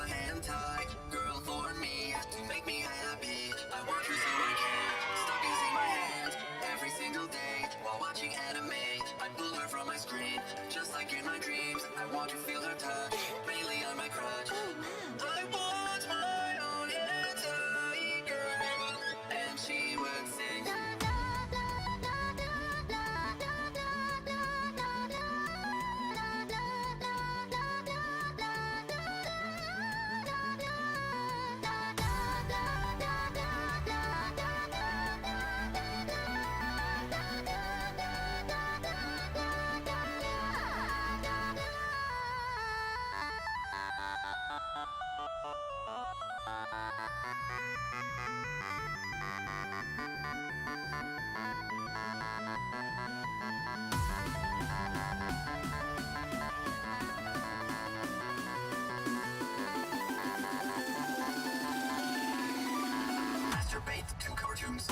hand tight, girl, for me, to make me happy. I want you so I can't stop using my hands every single day while watching anime. I pull her from my screen, just like in my dreams. I want to feel her touch, mainly on my crotch. I want my own hand tight, girl, and she would sing. Masturbate to cartoons.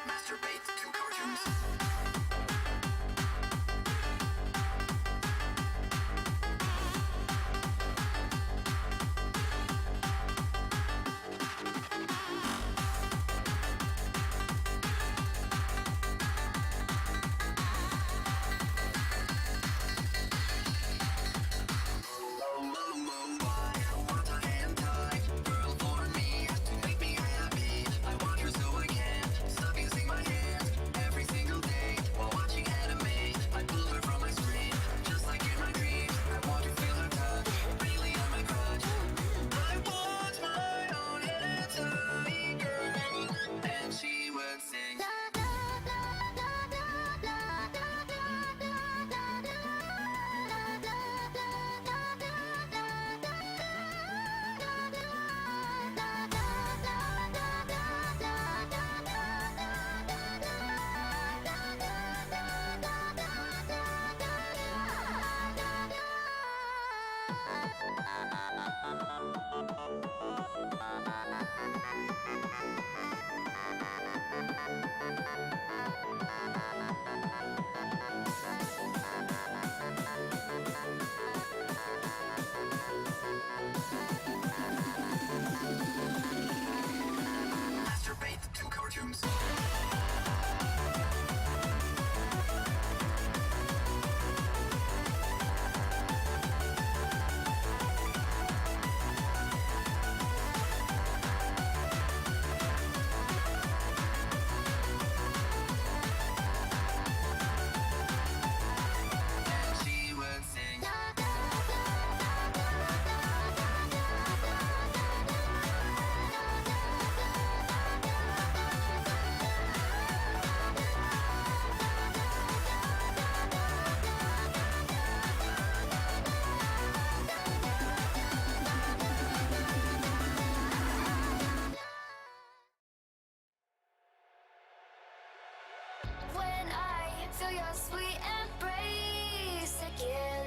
Masturbate to cartoons. Masturbate to cartoons. When I feel your sweet embrace again,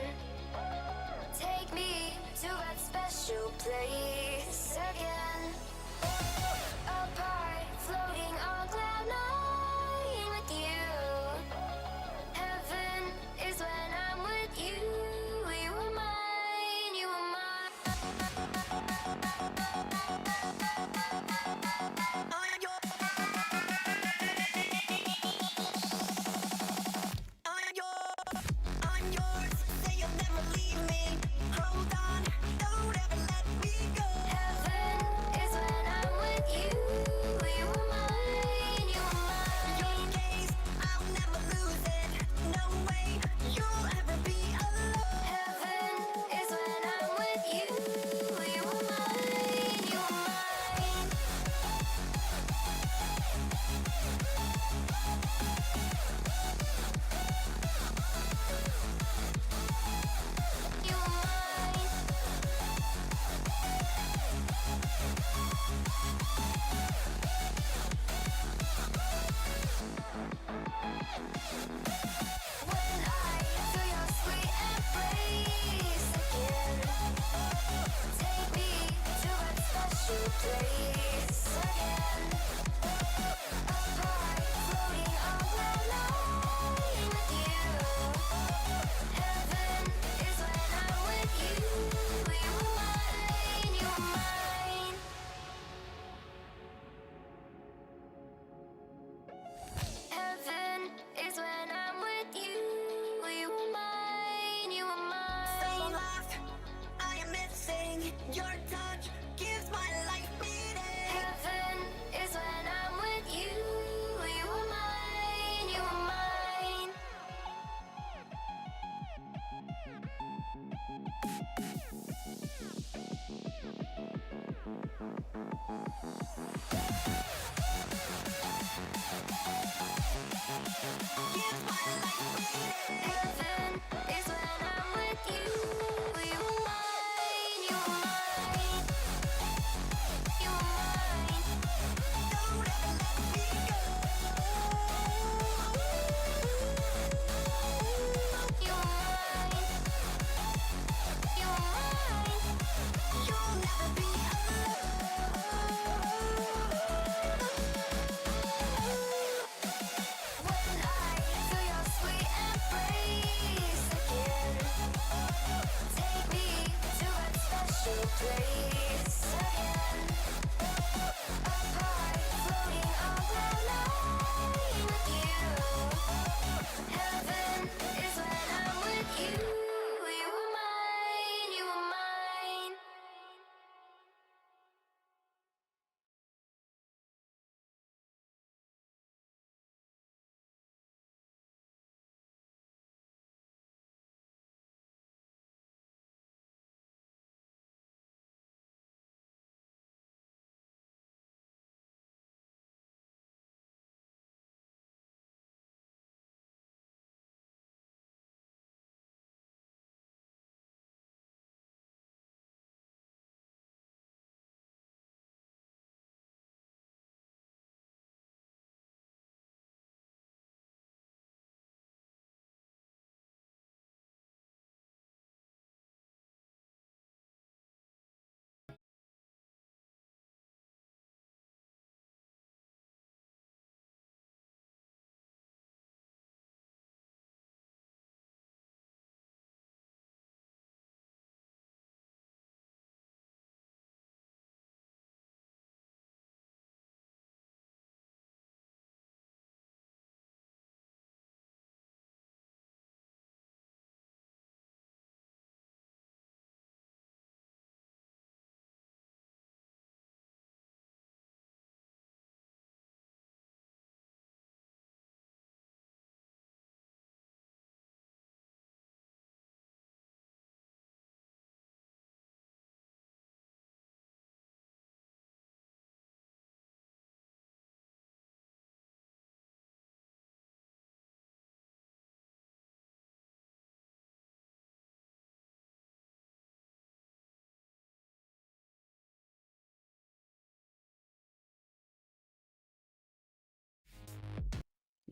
take me to that special place again. Apart, floating on cloud nine with you. Heaven is when I'm with you. You are mine, you are mine. I'm yours. I'm yours, say you'll never leave me. Hold on, don't ever let me go. Heaven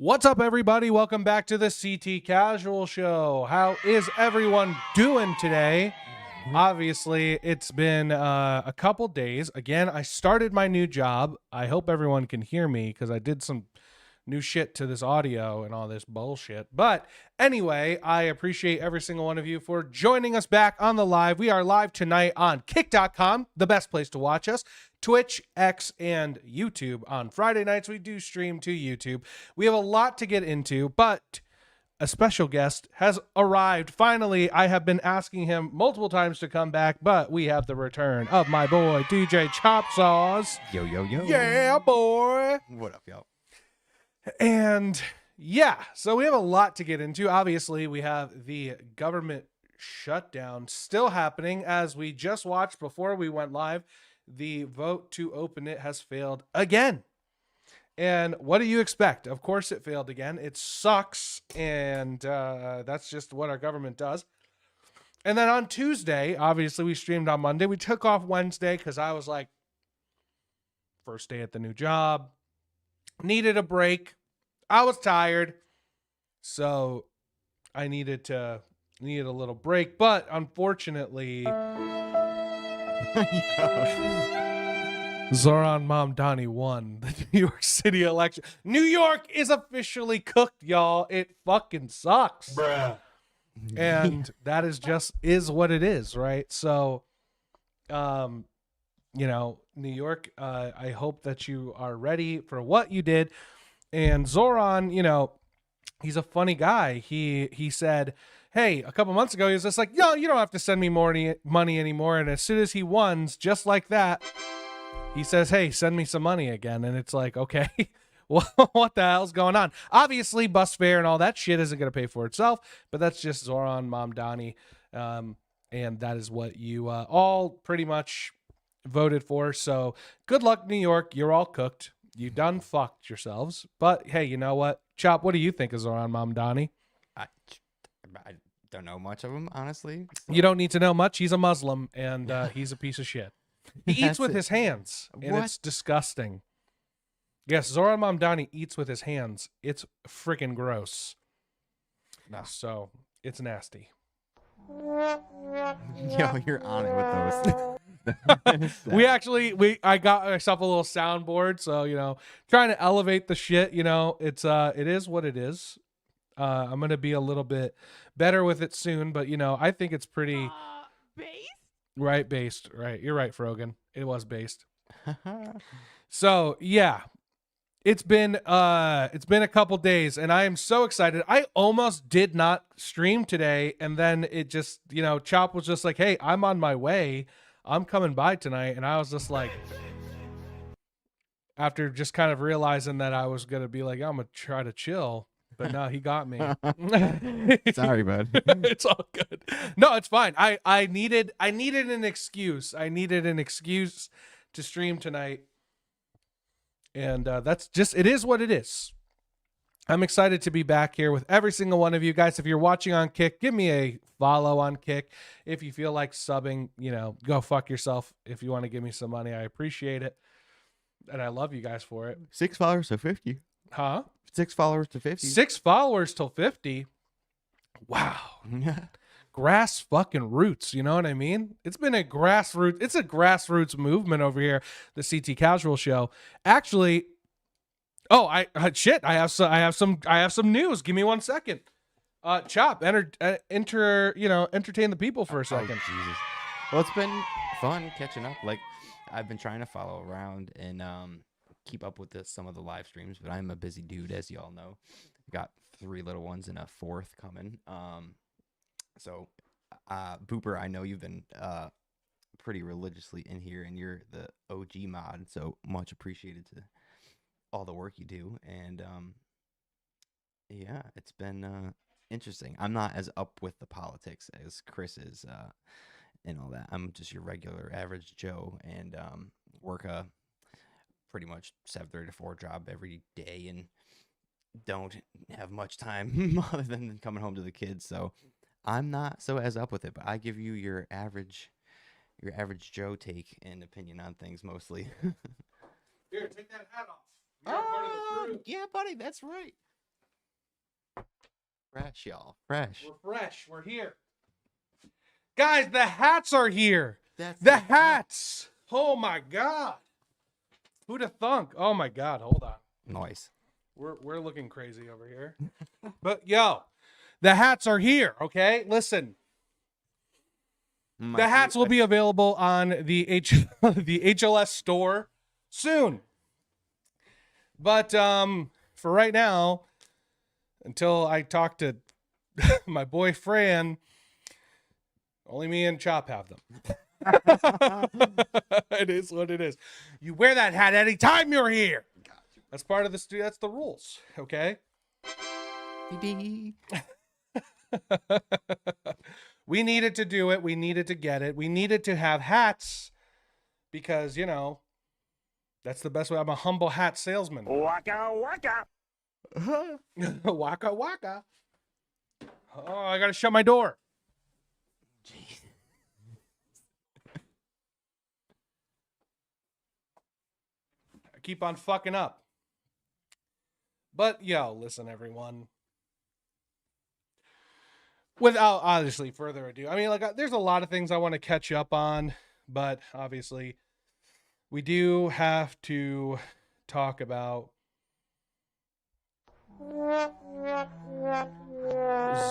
What's up, everybody? Welcome back to the CT Casual Show. How is everyone doing today? Obviously, it's been a couple days. Again, I started my new job. I hope everyone can hear me because I did some new shit to this audio and all this bullshit. But anyway, I appreciate every single one of you for joining us back on the live. We are live tonight on kick.com, the best place to watch us. Twitch, X, and YouTube. On Friday nights, we do stream to YouTube. We have a lot to get into, but a special guest has arrived. Finally, I have been asking him multiple times to come back, but we have the return of my boy, DJ Chop Sauce. Yo, yo, yo. Yeah, boy. What up, y'all? And yeah, so we have a lot to get into. Obviously, we have the government shutdown still happening. As we just watched before we went live, the vote to open it has failed again. And what do you expect? Of course it failed again. It sucks, and that's just what our government does. And then on Tuesday, obviously we streamed on Monday. We took off Wednesday because I was like, first day at the new job, needed a break. I was tired, so I needed a little break. But unfortunately, Zoran Mamdani won the New York City election. New York is officially cooked, y'all. It fucking sucks. Bruh. And that is what it is, right? So, New York, I hope that you are ready for what you did. And Zoran, he's a funny guy. He said, hey, a couple months ago, he was just like, yo, you don't have to send me more money anymore. And as soon as he won, just like that, he says, hey, send me some money again. And it's like, okay, what the hell's going on? Obviously, bus fare and all that shit isn't going to pay for itself, but that's just Zoran Mamdani. And that is what you all pretty much voted for. So good luck, New York. You're all cooked. You done fucked yourselves. But hey, you know what? Chop, what do you think of Zoran Mamdani? I don't know much of him, honestly. So. You don't need to know much. He's a Muslim, and he's a piece of shit. He eats with his hands, and What? it's disgusting. Yes, Zoran Mamdani eats with his hands. It's freaking gross. No. So it's nasty. Yo, you're on it with those. I got myself a little soundboard, so trying to elevate the shit. It is what it is. I'm gonna be a little bit better with it soon, but I think it's pretty based. Right, you're right, Frogan. It was based. So yeah, it's been a couple days, and I am so excited. I almost did not stream today, and then it just Chop was just like, hey, I'm on my way. I'm coming by tonight. And I was just like, after just kind of realizing that I was going to be like, I'm going to try to chill. But no, he got me. Sorry, bud. It's all good. No, it's fine. I needed an excuse. I needed an excuse to stream tonight. And it is what it is. I'm excited to be back here with every single one of you guys. If you're watching on Kick, give me a follow on Kick. If you feel like subbing, go fuck yourself. If you want to give me some money, I appreciate it. And I love you guys for it. 6 followers to 50. Huh? 6 followers to 50. 6 followers till 50. Wow. Grass fucking roots. You know what I mean? It's a grassroots movement over here. The CT Casual Show. Actually, I have some news. Give me 1 second. Chop, entertain the people for a second. Oh, Jesus. Well, it's been fun catching up. Like, I've been trying to follow around and keep up with some of the live streams, but I'm a busy dude, as you all know. Got 3 little ones and a 4th coming. So, Booper, I know you've been pretty religiously in here, and you're the OG mod, so much appreciated to all the work you do. And yeah, it's been interesting. I'm not as up with the politics as Chris is and all that. I'm just your regular average Joe, and work a pretty much 7:30 to 4 job every day, and don't have much time other than coming home to the kids. So I'm not so as up with it, but I give you your average Joe take and opinion on things mostly. Here, take that hat off. You're part of the crew. Yeah, buddy, that's right. Fresh, y'all. Fresh. We're fresh. We're here. Guys, the hats are here. That's The hats. Oh my God. Who'd have thunk? Oh my God. Hold on. Noise. We're looking crazy over here. But yo, the hats are here. Okay, listen. The hats will be available on the the HLS store soon. But for right now, until I talk to my boy Fran, only me and Chop have them. It is what it is. You wear that hat anytime you're here. That's part of the studio. That's the rules. Okay. We needed to do it. We needed to get it. We needed to have hats because, you know, that's the best way. I'm a humble hat salesman. Waka waka. Waka waka. Oh, I got to shut my door. I keep on fucking up. But, yo, listen, everyone. Without, obviously, further ado. I mean, like, there's a lot of things I want to catch up on. But, obviously, we do have to talk about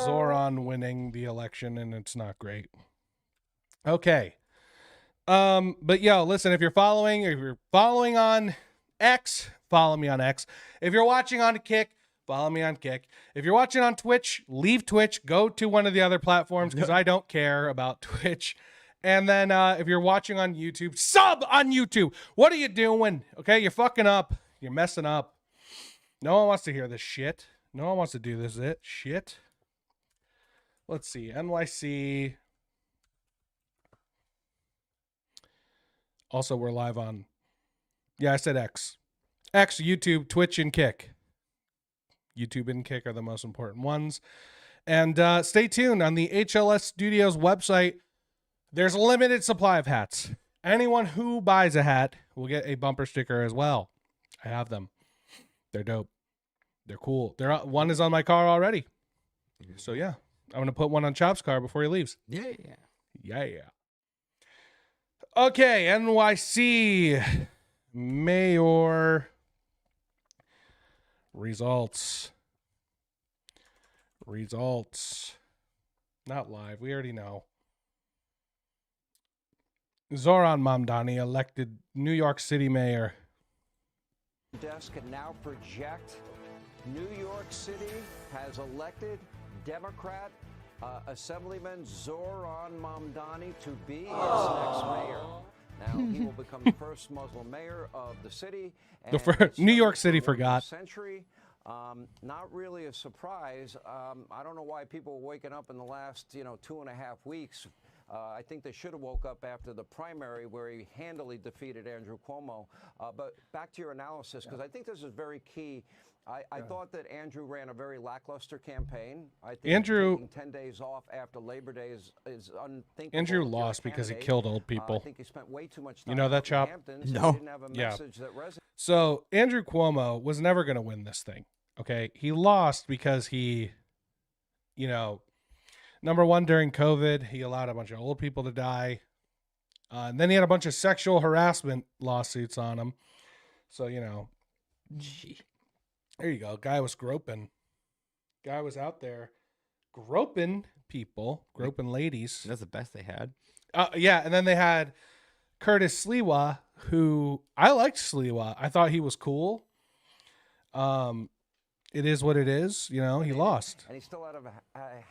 Zoran winning the election, and it's not great. Okay. But yo, listen, if you're following on X, follow me on X. If you're watching on Kick, follow me on Kick. If you're watching on Twitch, leave Twitch, go to one of the other platforms because I don't care about Twitch. And then if you're watching on YouTube, sub on YouTube. What are you doing? Okay, you're fucking up. You're messing up. No one wants to hear this shit. No one wants to do this shit. Let's see. NYC. Also, we're live on. Yeah, I said X. X, YouTube, Twitch, and Kick. YouTube and Kick are the most important ones. And stay tuned on the HLS Studios website. There's a limited supply of hats. Anyone who buys a hat will get a bumper sticker as well. I have them. They're dope. They're cool. One is on my car already. So yeah, I'm gonna put one on Chop's car before he leaves. Yeah. Okay, NYC Mayor results. Not live. We already know. Zoran Mamdani elected New York City mayor. Desk can now project New York City has elected Democrat Assemblyman Zoran Mamdani to be its next mayor. Now he will become the first Muslim mayor of the city. And New York City forgot. Century. Not really a surprise. I don't know why people were waking up in the last 2.5 weeks. I think they should have woke up after the primary where he handily defeated Andrew Cuomo. But back to your analysis, because I think this is very key. I thought that Andrew ran a very lackluster campaign. I think taking 10 days off after Labor Day is unthinkable. Andrew lost because he killed old people. I think he spent way too much time. You know that, Chop? No. Didn't have a message that resonated. So Andrew Cuomo was never going to win this thing. Okay, he lost because he, number one, during COVID, he allowed a bunch of old people to die. And then he had a bunch of sexual harassment lawsuits on him. So, there you go. Guy was groping. Guy was out there groping people, groping ladies. That's the best they had. Yeah, and then they had Curtis Sliwa, who I liked Sliwa. I thought he was cool. It is what it is. He lost. And he still had a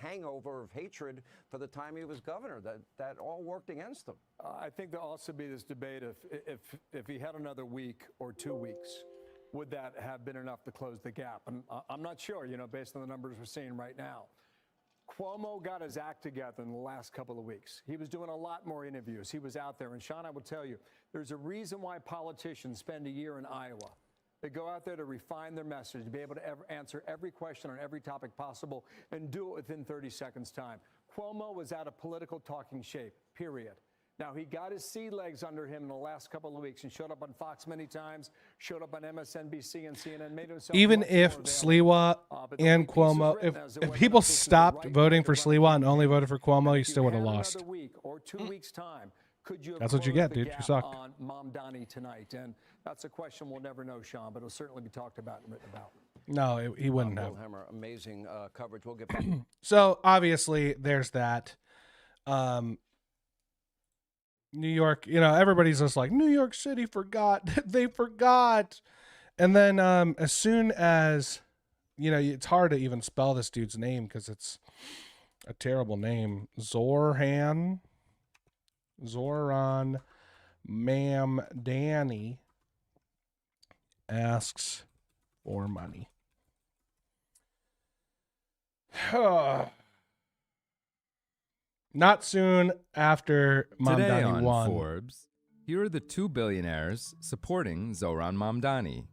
hangover of hatred for the time he was governor. That all worked against him. I think there'll also be this debate if he had another week or 2 weeks, would that have been enough to close the gap? And I'm not sure, based on the numbers we're seeing right now. Cuomo got his act together in the last couple of weeks. He was doing a lot more interviews. He was out there. And Sean, I will tell you, there's a reason why politicians spend a year in Iowa. They go out there to refine their message, to be able to answer every question on every topic possible and do it within 30 seconds time. Cuomo was out of political talking shape, period. Now, he got his sea legs under him in the last couple of weeks and showed up on Fox many times, showed up on MSNBC and CNN, made himself Even much if more Sliwa available. But the and way piece was Cuomo, written as to if whether or people not this is the stopped right voting way for to run a Sliwa and only campaign, voted for Cuomo, you if still would have had lost. another week or 2 weeks' time, could you have That's what you closed get, the dude. You gap suck. on Mamdani tonight? And that's a question we'll never know, Sean, but it'll certainly be talked about and written about. No, he wouldn't have. Bill Hemmer, amazing coverage. We'll get back. So obviously there's that. New York, everybody's just like, New York City forgot. They forgot. And then as soon as, it's hard to even spell this dude's name because it's a terrible name. Zoran Mamdani asks for money. Not soon after Today Mamdani on won. Forbes, here are the 2 billionaires supporting Zoran Mamdani.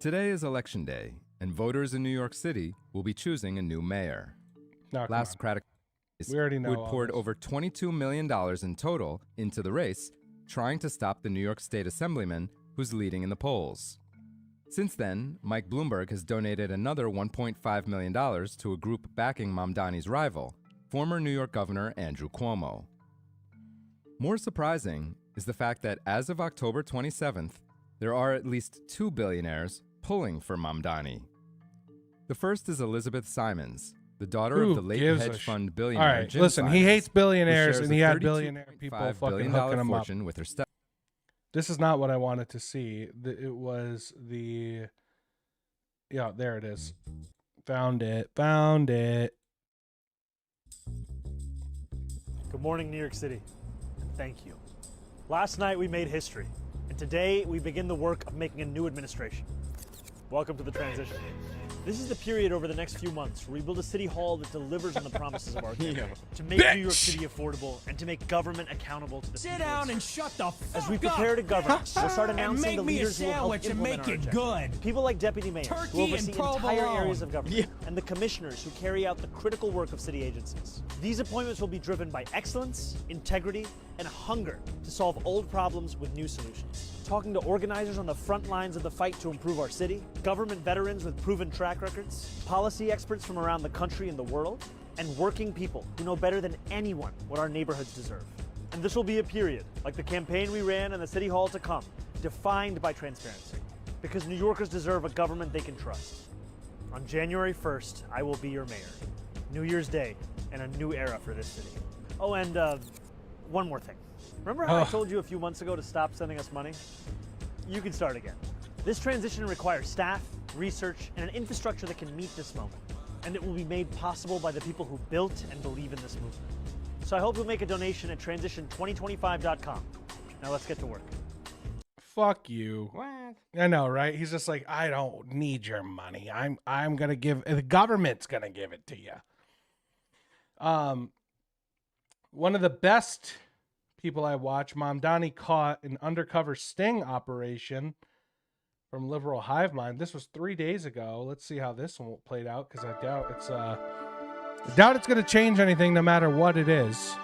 Today is Election Day, and voters in New York City will be choosing a new mayor. No, come Last on. Democratic We already know who all had poured this. over $22 million in total into the race, trying to stop the New York State Assemblyman who's leading in the polls. Since then, Mike Bloomberg has donated another $1.5 million to a group backing Mamdani's rival, former New York Governor Andrew Cuomo. More surprising is the fact that as of October 27th, there are at least 2 billionaires pulling for Mamdani. The first is Elizabeth Simons, the daughter Who of the late gives a hedge sh- fund All billionaire right, Jim listen, he Simons, hates who billionaires, shares and he a had billionaire $32.5 people fucking billion hooking him up. fortune with her step. This is not what I wanted to see. It was the... Yeah, there it is. Found it. Good morning, New York City. Thank you. Last night we made history, and today we begin the work of making a new administration. Welcome to the transition. This is the period over the next few months where we build a city hall that delivers on the promises of our campaign. To make New York City affordable and to make government accountable to the people. Sit down and shut the fuck As we prepare to govern, we'll start and announcing make the me a leaders who will help sandwich and implement make our it agenda. good. People like deputy mayors who Turkey oversee and entire provolone. areas of government, and the commissioners who carry out the critical work of city agencies. These appointments will be driven by excellence, integrity, and hunger to solve old problems with new solutions. Talking to organizers on the front lines of the fight to improve our city, government veterans with proven track records, policy experts from around the country and the world, and working people who know better than anyone what our neighborhoods deserve. And this will be a period, like the campaign we ran and the city hall to come, defined by transparency. Because New Yorkers deserve a government they can trust. On January 1st, I will be your mayor. New Year's Day and a new era for this city. Oh, and one more thing. Remember how I told you a few months ago to stop sending us money? You can start again. This transition requires staff, research, and an infrastructure that can meet this moment. And it will be made possible by the people who built and believe in this movement. So I hope you'll make a donation at transition2025.com. Now let's get to work. Fuck you. What? I know, right? He's just like, I don't need your money. I'm gonna give, the government's gonna give it to you. One of the best people I watch, Mamdani caught an undercover sting operation from liberal hive mind. This was 3 days ago. Let's see how this one played out, because I doubt it's gonna change anything no matter what it is.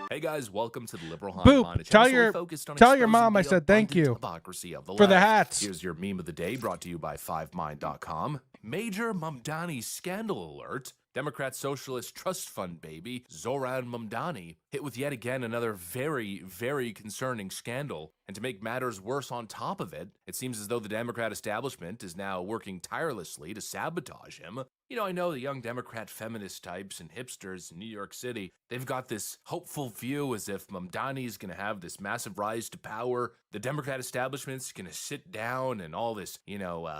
Hey guys, welcome to the Liberal Hive Boop. Mind, a Tell channel solely your- focused on tell your exposing mom I the said thank abundant you hypocrisy of the for the left. hats. Here's your meme of the day, brought to you by 5mind.com. Major Mamdani scandal alert. Democrat Socialist Trust Fund baby, Zoran Mamdani, hit with yet again another very, very concerning scandal. And to make matters worse on top of it, it seems as though the Democrat establishment is now working tirelessly to sabotage him. You know, I know the young Democrat feminist types and hipsters in New York City, they've got this hopeful view as if Mamdani is going to have this massive rise to power. The Democrat establishment's going to sit down and all this,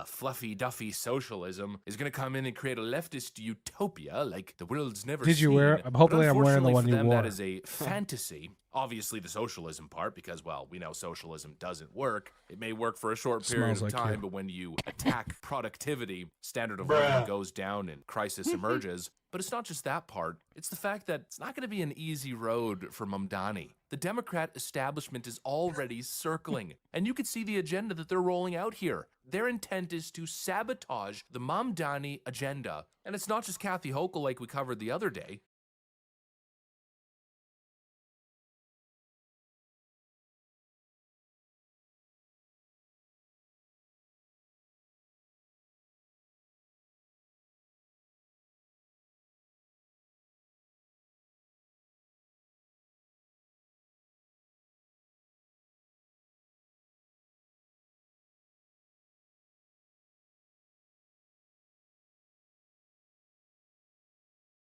fluffy duffy socialism is going to come in and create a leftist utopia like the world's never seen. Did you wear? Hopefully, I'm wearing the Unfortunately one for you them, wore. that is a fantasy. Obviously, the socialism part, because, well, we know socialism doesn't work. It may work for a short period Smells of like time, you. but when you attack productivity, standard of living goes down and crisis emerges. But it's not just that part. It's the fact that it's not going to be an easy road for Mamdani. The Democrat establishment is already circling, and you can see the agenda that they're rolling out here. Their intent is to sabotage the Mamdani agenda. And it's not just Kathy Hochul like we covered the other day.